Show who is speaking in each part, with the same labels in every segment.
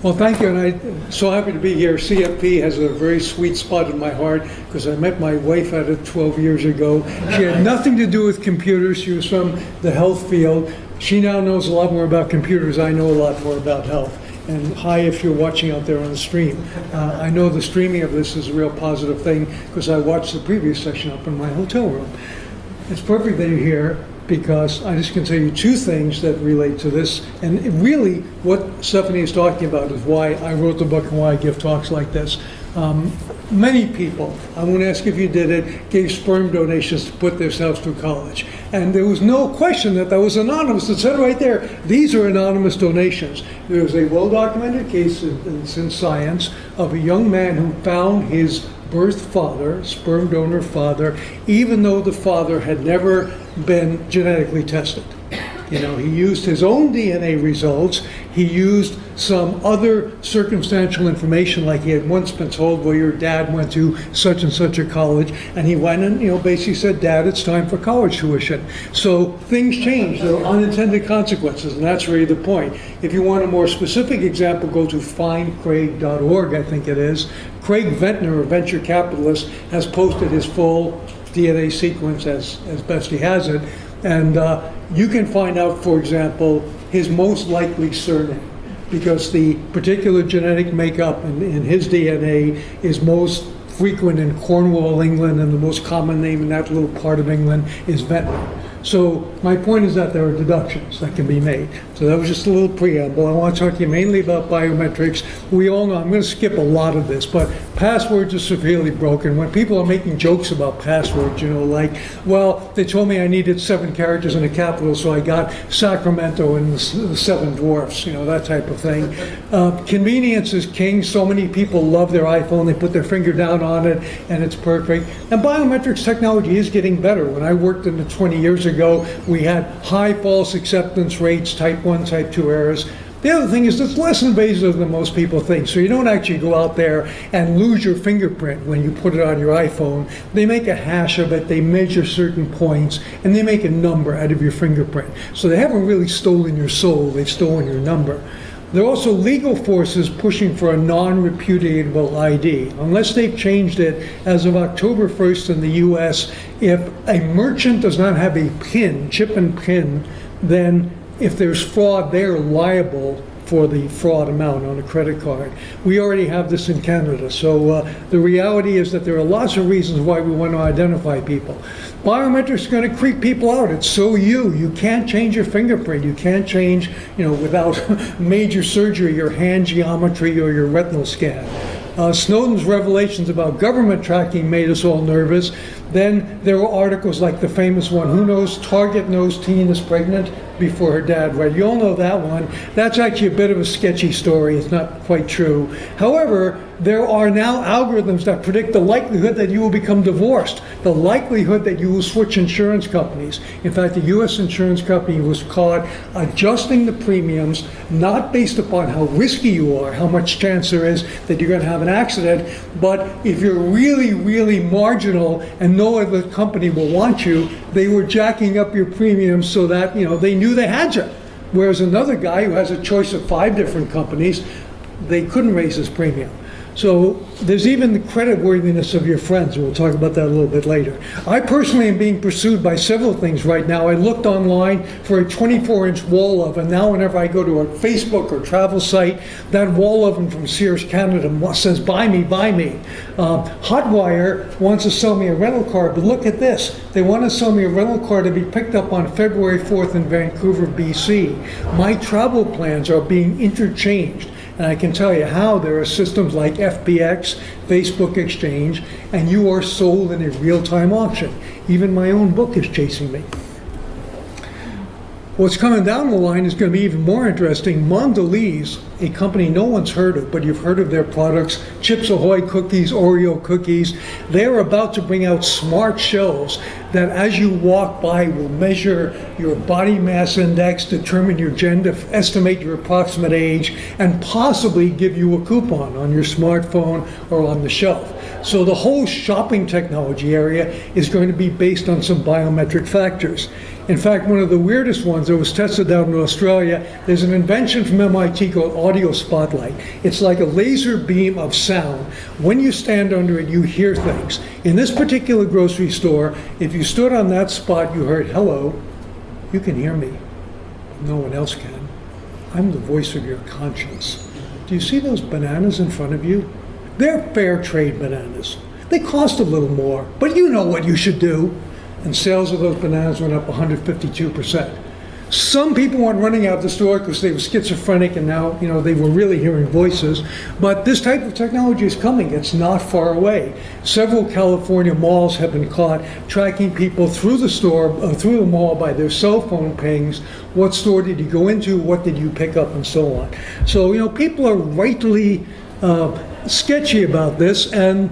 Speaker 1: Well, thank you, and I'm so happy to be here. CFP has a very sweet spot in my heart because I met my wife at it 12 years ago. She had nothing to do with computers. She was from the health field. She now knows a lot more about computers. I know a lot more about health. And hi, if you're watching out there on the stream. I know the streaming of this is a real positive thing because I watched the previous session up in my hotel room. It's perfect that you're here, because I just can tell you two things that relate to this. And really, what Stephanie is talking about is why I wrote the book and why I give talks like this. Many people, I won't ask if you did it, gave sperm donations to put themselves through college. And there was no question that was anonymous. It said right there, these are anonymous donations. There was a well-documented case in science of a young man who found his birth father, sperm donor father, even though the father had never been genetically tested. You know, he used his own DNA results. He used some other circumstantial information, like he had once been told, well, your dad went to such and such a college, and he went and, basically said, Dad, it's time for college tuition. So things change. There are unintended consequences, and that's really the point. If you want a more specific example, go to findcraig.org, I think it is. Craig Ventnor, a venture capitalist, has posted his full DNA sequence as best he has it. And you can find out, for example, his most likely surname, because the particular genetic makeup in his DNA is most frequent in Cornwall, England, and the most common name in that little part of England is Ventnor. So my point is that there are deductions that can be made. So that was just a little preamble. I want to talk to you mainly about biometrics. We all know, I'm going to skip a lot of this, but passwords are severely broken. When people are making jokes about passwords, like, well, they told me I needed 7 characters in a capital, so I got Sacramento and the 7 dwarfs, that type of thing. Convenience is king. So many people love their iPhone. They put their finger down on it, and it's perfect. And biometrics technology is getting better. When I worked in the 20 years ago, we had high false acceptance rates, type 1, type 2 errors. The other thing is it's less invasive than most people think. So you don't actually go out there and lose your fingerprint when you put it on your iPhone. They make a hash of it, they measure certain points, and they make a number out of your fingerprint. So they haven't really stolen your soul, they've stolen your number. There are also legal forces pushing for a non-repudiatable ID. Unless they've changed it, as of October 1st in the US, if a merchant does not have a PIN, chip and PIN, then if there's fraud, they're liable for the fraud amount on a credit card. We already have this in Canada. So the reality is that there are lots of reasons why we want to identify people. Biometrics are going to creep people out. It's so you can't change your fingerprint. You can't change, without major surgery, your hand geometry or your retinal scan. Snowden's revelations about government tracking made us all nervous. Then there were articles like the famous one, who knows, Target knows teen is pregnant before her dad, right? You all know that one. That's actually a bit of a sketchy story. It's not quite true. However, there are now algorithms that predict the likelihood that you will become divorced, the likelihood that you will switch insurance companies. In fact, the U.S. insurance company was caught adjusting the premiums, not based upon how risky you are, how much chance there is that you're going to have an accident, but if you're really, really marginal and no other company will want you, they were jacking up your premiums so that, they knew they had you. Whereas another guy who has a choice of 5 different companies, they couldn't raise his premium. So there's even the creditworthiness of your friends. We'll talk about that a little bit later. I personally am being pursued by several things right now. I looked online for a 24-inch wall oven. Now whenever I go to a Facebook or travel site, that wall oven from Sears Canada says, buy me, buy me. Hotwire wants to sell me a rental car, but look at this. They want to sell me a rental car to be picked up on February 4th in Vancouver, BC. My travel plans are being interchanged. And I can tell you how. There are systems like FBX, Facebook Exchange, and you are sold in a real-time auction. Even my own book is chasing me. What's coming down the line is going to be even more interesting. Mondelez, a company no one's heard of, but you've heard of their products, Chips Ahoy cookies, Oreo cookies. They're about to bring out smart shelves that as you walk by will measure your body mass index, determine your gender, estimate your approximate age, and possibly give you a coupon on your smartphone or on the shelf. So the whole shopping technology area is going to be based on some biometric factors. In fact, one of the weirdest ones that was tested out in Australia, there's an invention from MIT called audio spotlight. It's like a laser beam of sound. When you stand under it, you hear things. In this particular grocery store, if you stood on that spot, you heard, hello, you can hear me. No one else can. I'm the voice of your conscience. Do you see those bananas in front of you? They're fair trade bananas. They cost a little more, but you know what you should do. And sales of those bananas went up 152%. Some people weren't running out the store because they were schizophrenic and now, they were really hearing voices. But this type of technology is coming. It's not far away. Several California malls have been caught tracking people through the store, through the mall by their cell phone pings. What store did you go into? What did you pick up? And so on. So, people are rightly sketchy about this. And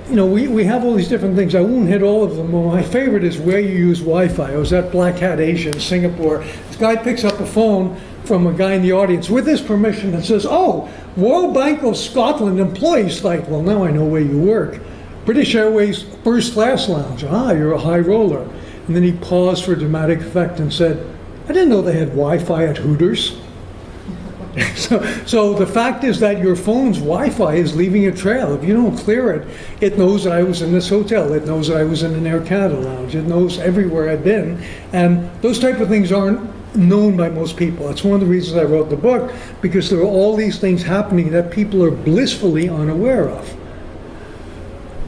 Speaker 1: we have all these different things. I won't hit all of them. Well, my favorite is where you use Wi-Fi. I was at Black Hat Asia in Singapore. This guy picks up a phone from a guy in the audience with his permission and says, oh, Royal Bank of Scotland employees. Like, well, now I know where you work. British Airways first class lounge. Ah, you're a high roller. And then he paused for dramatic effect and said, I didn't know they had Wi-Fi at Hooters. So the fact is that your phone's Wi-Fi is leaving a trail. If you don't clear it, it knows that I was in this hotel. It knows that I was in an Air Canada lounge. It knows everywhere I've been. And those type of things aren't known by most people. That's one of the reasons I wrote the book, because there are all these things happening that people are blissfully unaware of.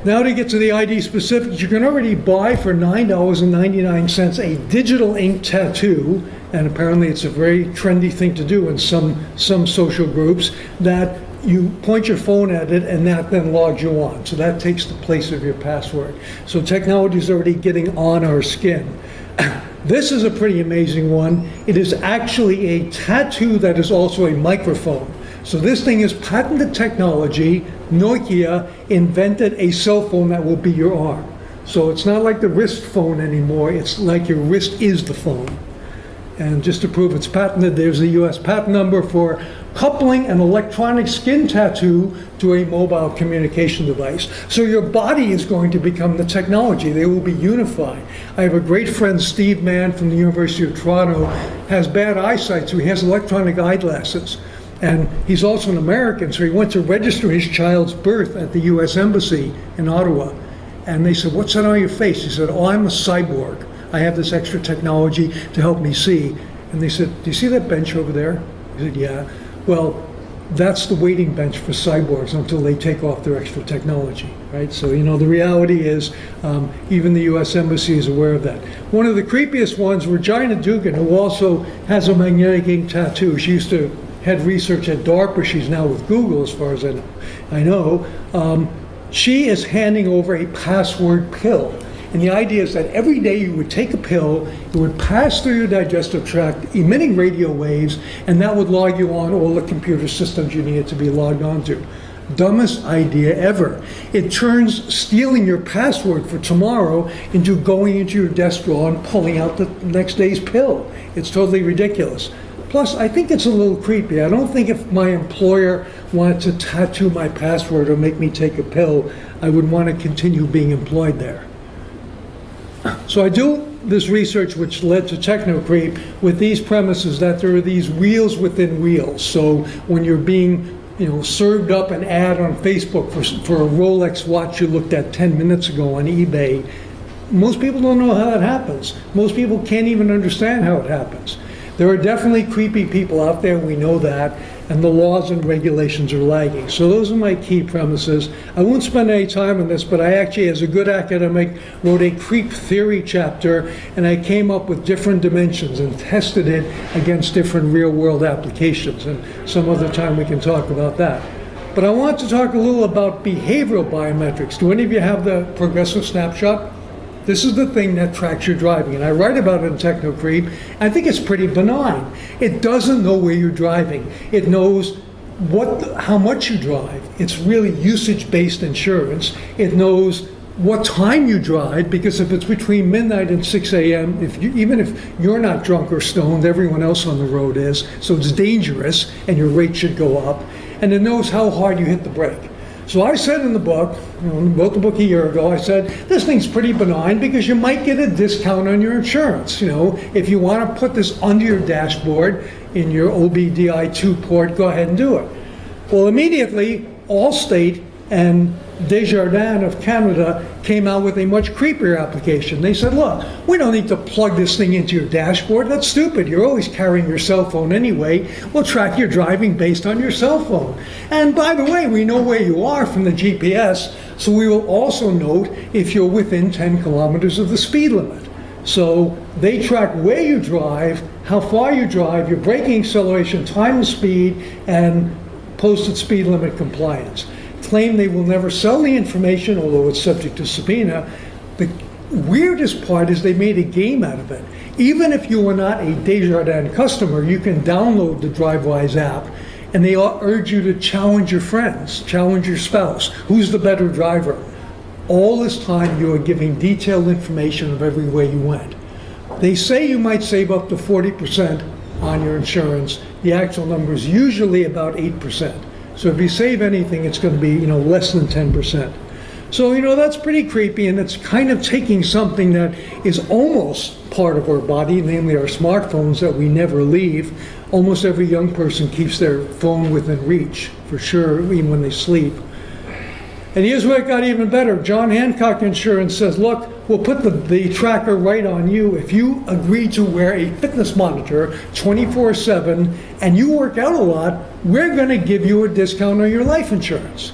Speaker 1: Now to get to the ID specifics, you can already buy for $9.99 a digital ink tattoo, and apparently it's a very trendy thing to do in some social groups, that you point your phone at it and that then logs you on. So that takes the place of your password. So technology is already getting on our skin. This is a pretty amazing one. It is actually a tattoo that is also a microphone. So this thing is patented technology. Nokia invented a cell phone that will be your arm. So it's not like the wrist phone anymore. It's like your wrist is the phone. And just to prove it's patented, there's a US patent number for coupling an electronic skin tattoo to a mobile communication device. So your body is going to become the technology. They will be unified. I have a great friend, Steve Mann from the University of Toronto, has bad eyesight, so he has electronic eyeglasses. And he's also an American, so he went to register his child's birth at the US Embassy in Ottawa. And they said, what's that on your face? He said, oh, I'm a cyborg. I have this extra technology to help me see. And they said, do you see that bench over there? He said, yeah. Well, that's the waiting bench for cyborgs until they take off their extra technology, right? So, the reality is, even the US Embassy is aware of that. One of the creepiest ones, Regina Dugan, who also has a magnetic ink tattoo. She used to head research at DARPA. She's now with Google, as far as I know. She is handing over a password pill. And the idea is that every day you would take a pill, it would pass through your digestive tract, emitting radio waves, and that would log you on all the computer systems you needed to be logged onto. Dumbest idea ever. It turns stealing your password for tomorrow into going into your desk drawer and pulling out the next day's pill. It's totally ridiculous. Plus, I think it's a little creepy. I don't think if my employer wanted to tattoo my password or make me take a pill, I would want to continue being employed there. So I do this research, which led to TechnoCreep, with these premises that there are these wheels within wheels. So when you're being served up an ad on Facebook for a Rolex watch you looked at 10 minutes ago on eBay, most people don't know how that happens. Most people can't even understand how it happens. There are definitely creepy people out there, we know that, and the laws and regulations are lagging. So those are my key premises. I won't spend any time on this, but I actually, as a good academic, wrote a creep theory chapter, and I came up with different dimensions and tested it against different real-world applications. And some other time we can talk about that. But I want to talk a little about behavioral biometrics. Do any of you have the progressive snapshot? This is the thing that tracks your driving, and I write about it in TechnoCreep. I think it's pretty benign. It doesn't know where you're driving. It knows how much you drive. It's really usage-based insurance. It knows what time you drive, because if it's between midnight and 6 a.m., even if you're not drunk or stoned, everyone else on the road is, so it's dangerous, and your rate should go up. And it knows how hard you hit the brake. So I said in the book, wrote the book a year ago, I said, this thing's pretty benign because you might get a discount on your insurance. If you want to put this under your dashboard in your OBDI2 port, go ahead and do it. Well, immediately, Allstate and Desjardins of Canada came out with a much creepier application. They said, look, we don't need to plug this thing into your dashboard. That's stupid. You're always carrying your cell phone anyway. We'll track your driving based on your cell phone. And by the way, we know where you are from the GPS, so we will also note if you're within 10 kilometers of the speed limit. So they track where you drive, how far you drive, your braking acceleration, time and speed, and posted speed limit compliance. Claim they will never sell the information, although it's subject to subpoena. The weirdest part is they made a game out of it. Even if you are not a Desjardins customer, you can download the DriveWise app, and they urge you to challenge your friends, challenge your spouse. Who's the better driver? All this time you are giving detailed information of every way you went. They say you might save up to 40% on your insurance. The actual number is usually about 8%. So if you save anything, it's going to be, less than 10%. So, that's pretty creepy, and it's kind of taking something that is almost part of our body, namely our smartphones that we never leave. Almost every young person keeps their phone within reach, for sure, even when they sleep. And here's where it got even better. John Hancock Insurance says, look, we'll put the tracker right on you. If you agree to wear a fitness monitor 24/7 and you work out a lot, we're going to give you a discount on your life insurance.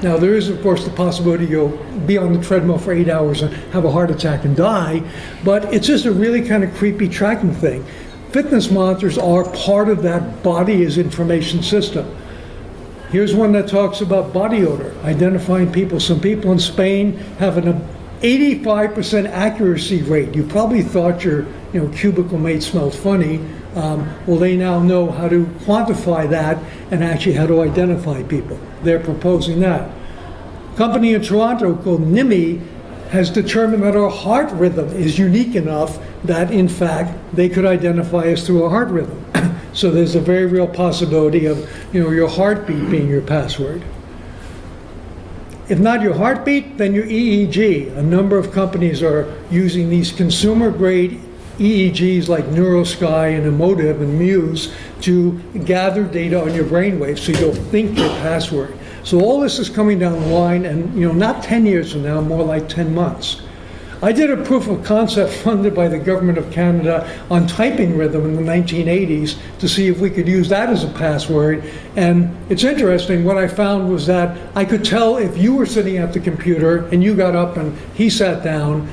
Speaker 1: Now, there is, of course, the possibility you'll be on the treadmill for 8 hours and have a heart attack and die, but it's just a really kind of creepy tracking thing. Fitness monitors are part of that body as information system. Here's one that talks about body odor, identifying people. Some people in Spain have an 85% accuracy rate. You probably thought your cubicle mate smelled funny. Well, they now know how to quantify that and actually how to identify people. They're proposing that. A company in Toronto called NIMI has determined that our heart rhythm is unique enough that, in fact, they could identify us through a heart rhythm. So there's a very real possibility of, your heartbeat being your password. If not your heartbeat, then your EEG. A number of companies are using these consumer-grade EEGs like NeuroSky and Emotive and Muse to gather data on your brainwaves so you'll think your password. So all this is coming down the line, and not 10 years from now, more like 10 months. I did a proof of concept funded by the government of Canada on typing rhythm in the 1980s to see if we could use that as a password. And it's interesting, what I found was that I could tell if you were sitting at the computer and you got up and he sat down,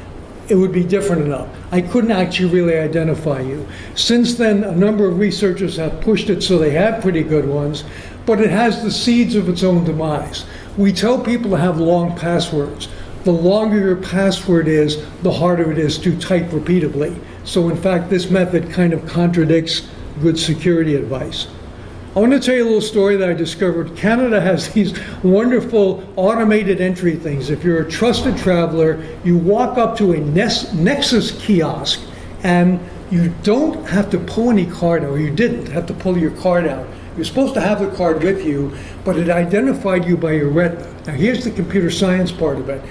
Speaker 1: it would be different enough. I couldn't actually really identify you. Since then, a number of researchers have pushed it so they have pretty good ones, but it has the seeds of its own demise. We tell people to have long passwords. The longer your password is, the harder it is to type repeatedly. So in fact, this method kind of contradicts good security advice. I want to tell you a little story that I discovered. Canada has these wonderful automated entry things. If you're a trusted traveler, you walk up to a Nexus kiosk and you don't have to pull any card out, or you didn't have to pull your card out. You're supposed to have the card with you, but it identified you by your retina. Now here's the computer science part of it.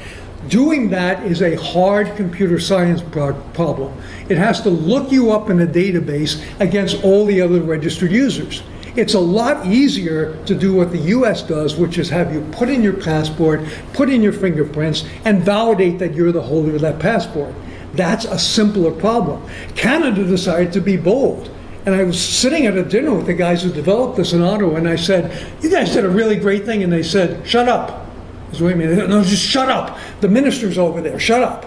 Speaker 1: Doing that is a hard computer science problem. It has to look you up in a database against all the other registered users. It's a lot easier to do what the US does, which is have you put in your passport, put in your fingerprints, and validate that you're the holder of that passport. That's a simpler problem. Canada decided to be bold. And I was sitting at a dinner with the guys who developed this in Ottawa, and I said, you guys did a really great thing. And they said, shut up. I said, wait a minute. No, just shut up. The minister's over there. Shut up.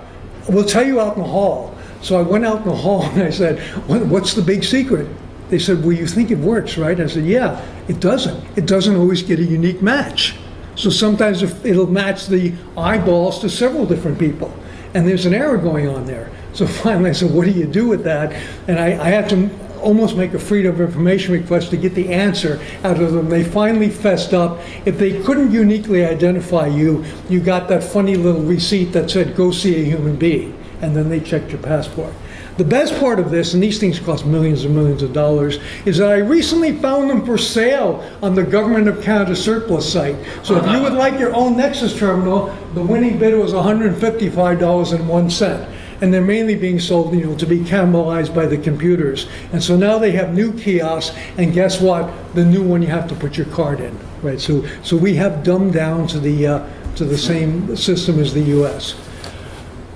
Speaker 1: We'll tell you out in the hall. So I went out in the hall and I said, what's the big secret? They said, well, you think it works, right? I said, yeah, it doesn't. It doesn't always get a unique match. So sometimes it'll match the eyeballs to several different people. And there's an error going on there. So finally I said, what do you do with that? And I had to almost make a freedom of information request to get the answer out of them. They finally fessed up. If they couldn't uniquely identify you, you got that funny little receipt that said, go see a human being. And then they checked your passport. The best part of this, and these things cost millions and millions of dollars, is that I recently found them for sale on the Government of Canada surplus site. So if you would like your own Nexus terminal, the winning bid was $155.01. And they're mainly being sold, to be cannibalized by the computers. And so now they have new kiosks, and guess what? The new one you have to put your card in, right? So we have dumbed down to the same system as the U.S.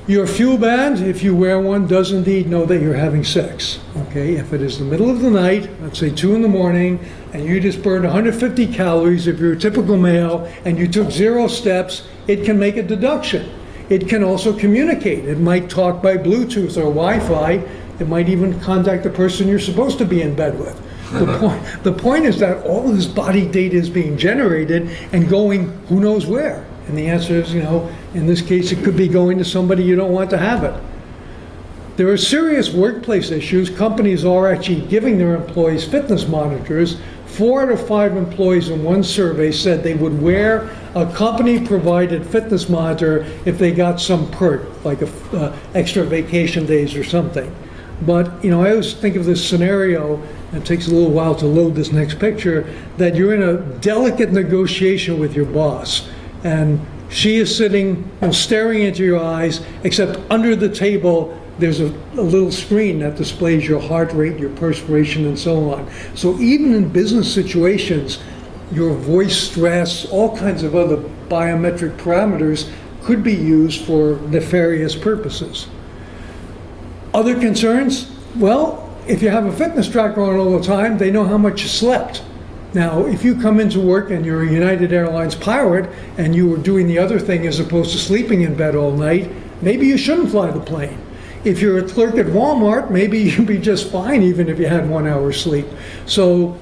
Speaker 1: Your fuel band, if you wear one, does indeed know that you're having sex. Okay, if it is the middle of the night, let's say 2 in the morning, and you just burned 150 calories, if you're a typical male, and you took 0 steps, it can make a deduction. It can also communicate. It might talk by Bluetooth or Wi-Fi. It might even contact the person you're supposed to be in bed with. The point is that all of this body data is being generated and going who knows where. And the answer is, in this case, it could be going to somebody you don't want to have it. There are serious workplace issues. Companies are actually giving their employees fitness monitors. 4 out of 5 employees in one survey said they would wear a company-provided fitness monitor if they got some perk, like extra vacation days or something. But, I always think of this scenario, and it takes a little while to load this next picture, that you're in a delicate negotiation with your boss. And she is sitting, staring into your eyes, except under the table, there's a little screen that displays your heart rate, your perspiration, and so on. So even in business situations, your voice stress, all kinds of other biometric parameters could be used for nefarious purposes. Other concerns? Well, if you have a fitness tracker on all the time, they know how much you slept. Now, if you come into work and you're a United Airlines pilot and you were doing the other thing as opposed to sleeping in bed all night, maybe you shouldn't fly the plane. If you're a clerk at Walmart, maybe you'd be just fine even if you had 1 hour sleep. So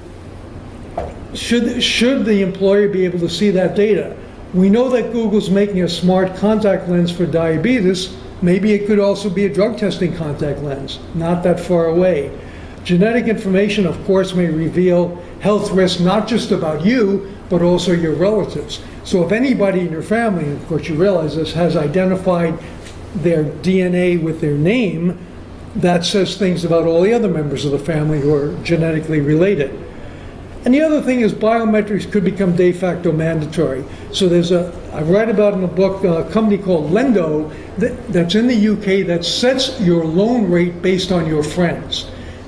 Speaker 1: should the employer be able to see that data? We know that Google's making a smart contact lens for diabetes. Maybe it could also be a drug testing contact lens, not that far away. Genetic information, of course, may reveal health risks not just about you, but also your relatives. So if anybody in your family, and of course you realize this, has identified their DNA with their name, that says things about all the other members of the family who are genetically related. And the other thing is biometrics could become de facto mandatory. So I write about in a book a company called Lendo that's in the UK that sets your loan rate based on your friends.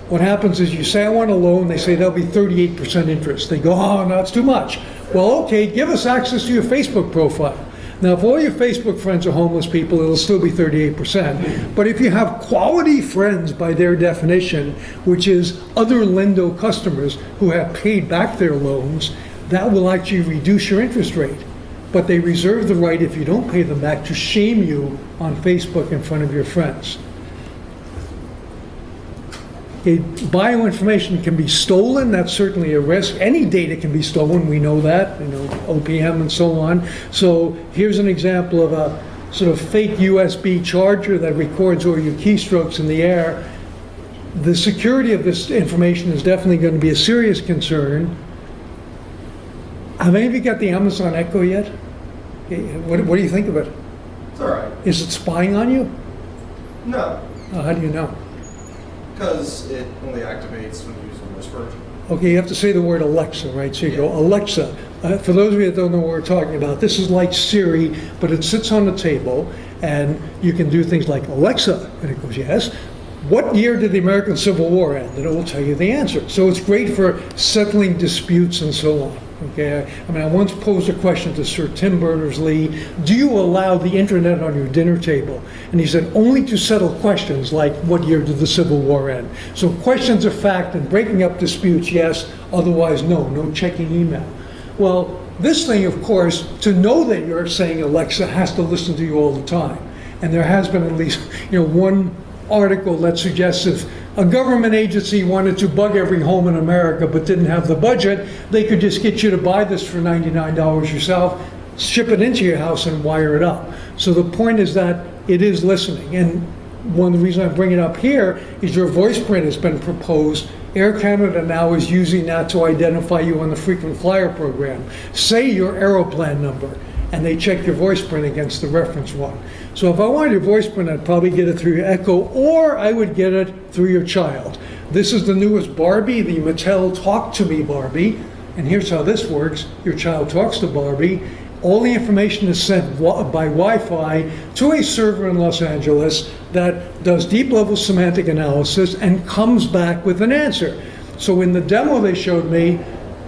Speaker 1: What happens is you say, I want a loan, they say there'll be 38% interest. They go, oh, no, it's too much. Well, okay, give us access to your Facebook profile. Now, if all your Facebook friends are homeless people, it'll still be 38%. But if you have quality friends by their definition, which is other Lendo customers who have paid back their loans, that will actually reduce your interest rate. But they reserve the right, if you don't pay them back, to shame you on Facebook in front of your friends. Bioinformation can be stolen. That's certainly a risk. Any data can be stolen. We know that, OPM and so on. So here's an example of a sort of fake USB charger that records all your keystrokes in the air. The security of this information is definitely going to be a serious concern. Have any of you got the Amazon Echo yet? What do you think of it?
Speaker 2: It's all right.
Speaker 1: Is it spying on you?
Speaker 2: No.
Speaker 1: How do you know?
Speaker 2: Because it only activates when you use a whisper.
Speaker 1: Okay, you have to say the word Alexa, right? So you go, Alexa. For those of you that don't know what we're talking about, this is like Siri, but it sits on the table, and you can do things like, Alexa, and it goes, yes. What year did the American Civil War end? And it will tell you the answer. So it's great for settling disputes and so on. Okay, I once posed a question to Sir Tim Berners-Lee, do you allow the internet on your dinner table? And he said, only to settle questions like, what year did the Civil War end? So questions of fact and breaking up disputes, yes, otherwise no checking email. Well, this thing, of course, to know that you're saying Alexa has to listen to you all the time. And there has been at least one article that suggests if a government agency wanted to bug every home in America but didn't have the budget, they could just get you to buy this for $99 yourself, ship it into your house and wire it up. So the point is that it is listening. And one of the reasons I bring it up here is your voice print has been proposed. Air Canada now is using that to identify you on the frequent flyer program. Say your Aeroplan number. and they check your voice print against the reference one. So if I wanted your voice print, I'd probably get it through your Echo, or I would get it through your child. This is the newest Barbie, the Mattel Talk to Me Barbie, and here's how this works. Your child talks to Barbie. All the information is sent by Wi-Fi to a server in Los Angeles that does deep-level semantic analysis and comes back with an answer. So in the demo they showed me,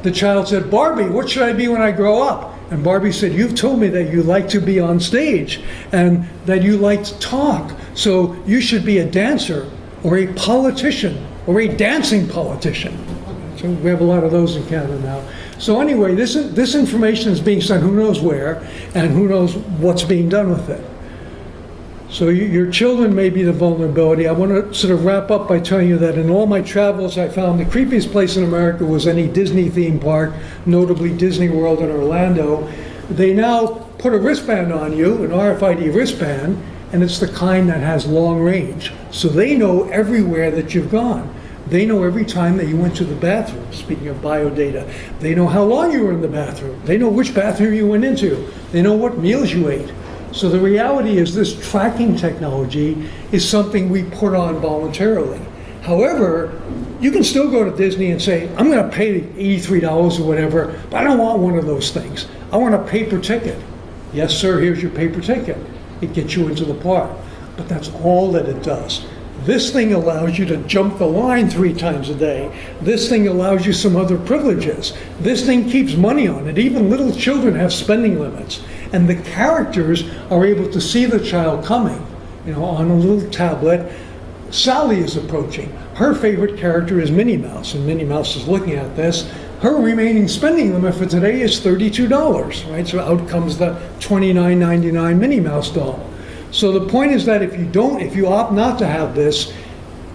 Speaker 1: the child said, "Barbie, what should I be when I grow up?" And Barbie said, "You've told me that you like to be on stage and that you like to talk. So you should be a dancer or a politician or a dancing politician." So we have a lot of those in Canada now. So anyway, this information is being sent who knows where, and who knows what's being done with it. So your children may be the vulnerability. I want to sort of wrap up by telling you that in all my travels, I found the creepiest place in America was any Disney theme park, notably Disney World in Orlando. They now put a wristband on you, an RFID wristband, and it's the kind that has long range. So they know everywhere that you've gone. They know every time that you went to the bathroom, speaking of biodata. They know how long you were in the bathroom. They know which bathroom you went into. They know what meals you ate. So the reality is this tracking technology is something we put on voluntarily. However, you can still go to Disney and say, "I'm going to pay $83 or whatever, but I don't want one of those things. I want a paper ticket." "Yes, sir, here's your paper ticket." It gets you into the park. But that's all that it does. This thing allows you to jump the line 3 times a day. This thing allows you some other privileges. This thing keeps money on it. Even little children have spending limits. And the characters are able to see the child coming, on a little tablet. Sally is approaching. Her favorite character is Minnie Mouse, and Minnie Mouse is looking at this. Her remaining spending limit for today is $32, right? So out comes the $29.99 Minnie Mouse doll. So the point is that if you opt not to have this,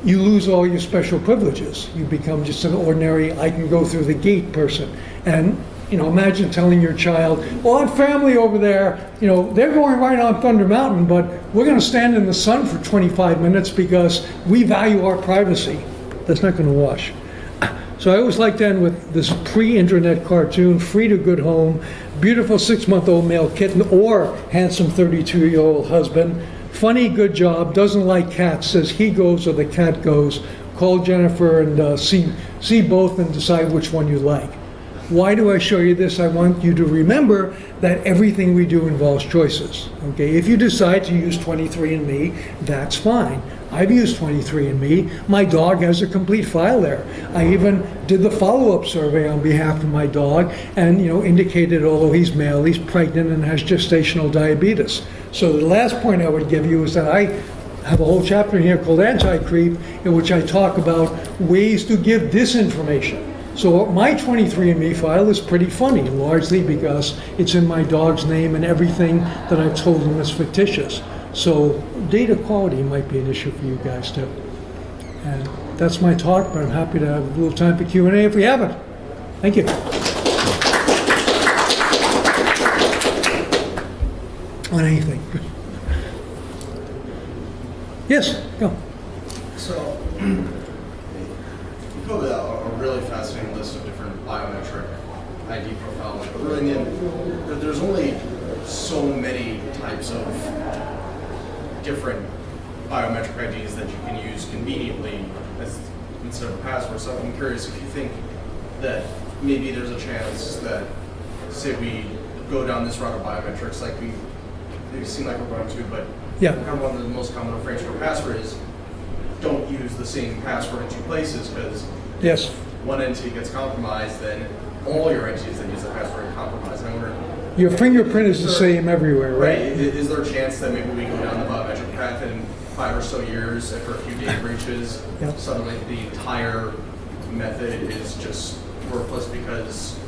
Speaker 1: you lose all your special privileges. You become just an ordinary, I can go through the gate person. And, imagine telling your child, "Well, that family over there, they're going right on Thunder Mountain, but we're going to stand in the sun for 25 minutes because we value our privacy." That's not going to wash. So I always like to end with this pre-internet cartoon, Free to Good Home, beautiful 6-month-old male kitten or handsome 32-year-old husband. Funny, good job, doesn't like cats, says he goes or the cat goes. Call Jennifer and see both and decide which one you like. Why do I show you this? I want you to remember that everything we do involves choices. Okay, if you decide to use 23andMe, that's fine. I've used 23andMe. My dog has a complete file there. I even did the follow-up survey on behalf of my dog and indicated although he's male, he's pregnant and has gestational diabetes. So the last point I would give you is that I have a whole chapter here called Anti-Creep in which I talk about ways to give disinformation. So my 23andMe file is pretty funny, largely because it's in my dog's name and everything that I've told him is fictitious. So data quality might be an issue for you guys too. And that's my talk, but I'm happy to have a little time for Q&A if we have it. Thank you. On anything. Yes, go.
Speaker 2: So, you have a really fascinating list of different biometric ID profiles, but really in the end, there's only so many types of different biometric IDs that you can use conveniently instead of a password. So I'm curious if you think that maybe there's a chance that, say we go down this route of biometrics like they seem like we're going to, but
Speaker 1: yeah,
Speaker 2: kind of one of the most common refrains for a password is don't use the same password in 2 places, because
Speaker 1: yes,
Speaker 2: one entity gets compromised, then all your entities that use that password are compromised. I wonder,
Speaker 1: your fingerprint is the same everywhere, right?
Speaker 2: Is there a chance that maybe we go down the biometric path in 5 or so years, after a few data breaches,
Speaker 1: yep,
Speaker 2: suddenly the entire method is just worthless because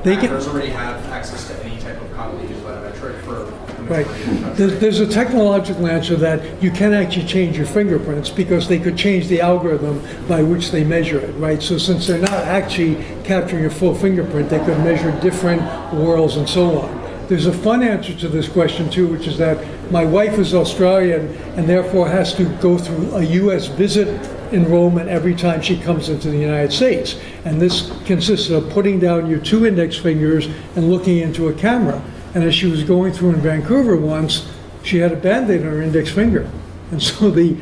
Speaker 2: hackers already have access to any type of commonly used biometric for
Speaker 1: right. There's a technological answer that you can actually change your fingerprints because they could change the algorithm by which they measure it, right? So since they're not actually capturing your full fingerprint, they could measure different whorls and so on. There's a fun answer to this question too, which is that my wife is Australian and therefore has to go through a US visit enrollment every time she comes into the United States. And this consists of putting down your 2 index fingers and looking into a camera. And as she was going through in Vancouver once, she had a Band-Aid on her index finger. And so the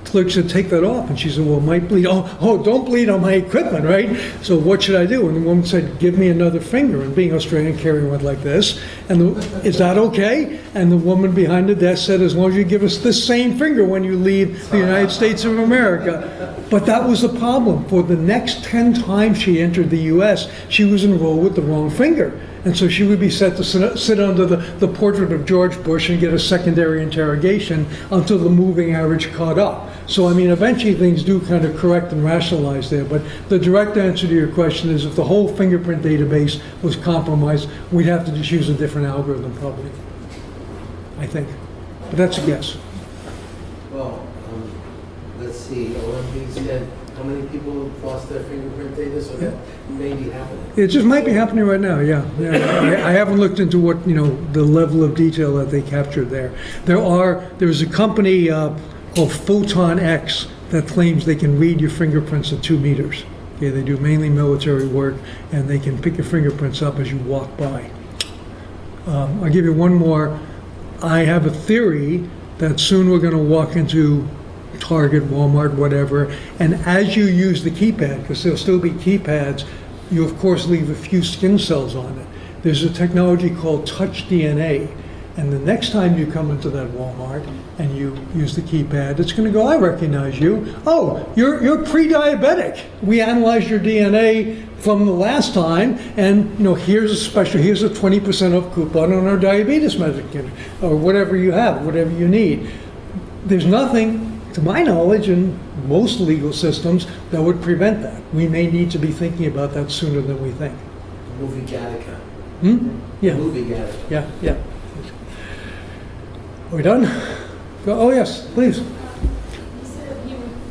Speaker 1: clerk said, take that off. And she said, well, it might bleed. Oh, don't bleed on my equipment, right? So what should I do? And the woman said, give me another finger. And being Australian, Carrie went like this. And is that okay? And the woman behind the desk said, as long as you give us this same finger when you leave the United States of America. But that was the problem. For the next 10 times she entered the U.S., she was enrolled with the wrong finger. And so she would be set to sit under the portrait of George Bush and get a secondary interrogation until the moving average caught up. So, I mean, eventually things do kind of correct and rationalize there. But the direct answer to your question is if the whole fingerprint database was compromised, we'd have to just use a different algorithm probably, I think. But that's a guess.
Speaker 3: Well, let's see, Olympics said, how many people have lost their fingerprint data? So that may be happening.
Speaker 1: It just might be happening right now, yeah. I haven't looked into what, the level of detail that they captured there. There's a company called Photon X that claims they can read your fingerprints at 2 meters. Okay, they do mainly military work, and they can pick your fingerprints up as you walk by. I'll give you one more. I have a theory that soon we're going to walk into Target, Walmart, whatever, and as you use the keypad, because there'll still be keypads, you of course leave a few skin cells on it. There's a technology called touch DNA, and the next time you come into that Walmart and you use the keypad, it's going to go, I recognize you. Oh, you're pre-diabetic. We analyzed your DNA from the last time, and here's a 20% off coupon on our diabetes medicine, or whatever you have, whatever you need. There's nothing, to my knowledge, in most legal systems that would prevent that. We may need to be thinking about that sooner than we think.
Speaker 3: The movie Gattaca.
Speaker 1: Yeah.
Speaker 3: The movie Gattaca.
Speaker 1: Yeah. Are we done? Oh, yes, please.
Speaker 4: You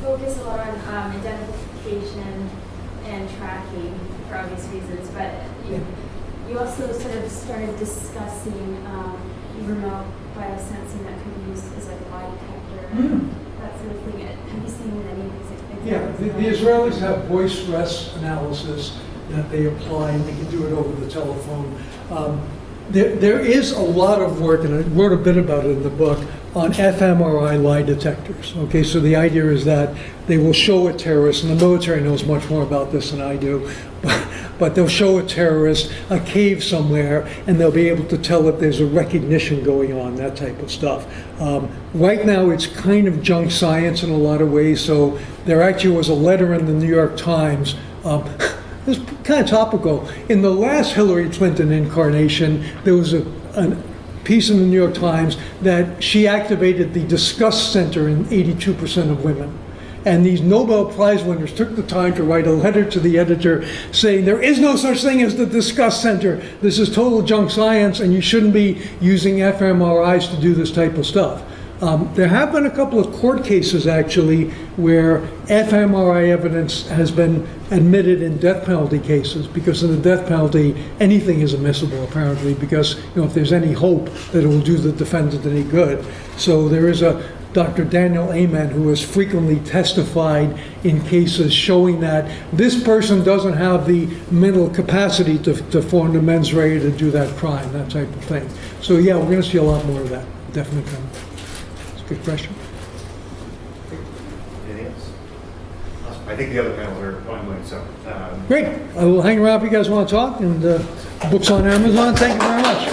Speaker 4: focus a lot on identification and tracking for obvious reasons, but you also sort of started discussing remote biosensing that could be used as like a lie detector, that sort of thing. Have you seen any of these examples?
Speaker 1: Yeah, the Israelis have voice stress analysis that they apply, and they can do it over the telephone. There is a lot of work, and I wrote a bit about it in the book, on fMRI lie detectors. Okay, so the idea is that they will show a terrorist, and the military knows much more about this than I do, but they'll show a terrorist a cave somewhere, and they'll be able to tell if there's a recognition going on, that type of stuff. Right now, it's kind of junk science in a lot of ways, so there actually was a letter in the New York Times. It's kind of topical. In the last Hillary Clinton incarnation, there was a piece in the New York Times that she activated the disgust center in 82% of women. And these Nobel Prize winners took the time to write a letter to the editor saying there is no such thing as the disgust center. This is total junk science, and you shouldn't be using fMRIs to do this type of stuff. There have been a couple of court cases, actually, where fMRI evidence has been admitted in death penalty cases, because in the death penalty, anything is admissible, apparently, because if there's any hope that it will do the defendant any good. So there is a Dr. Daniel Amen who has frequently testified in cases showing that this person doesn't have the mental capacity to form the mens rea to do that crime, that type of thing. So yeah, we're going to see a lot more of that, definitely coming. Good question.
Speaker 5: Anything else? Awesome. I think the other panels are ongoing, so.
Speaker 1: Great. I will hang around if you guys want to talk, and books on Amazon. Thank you very much.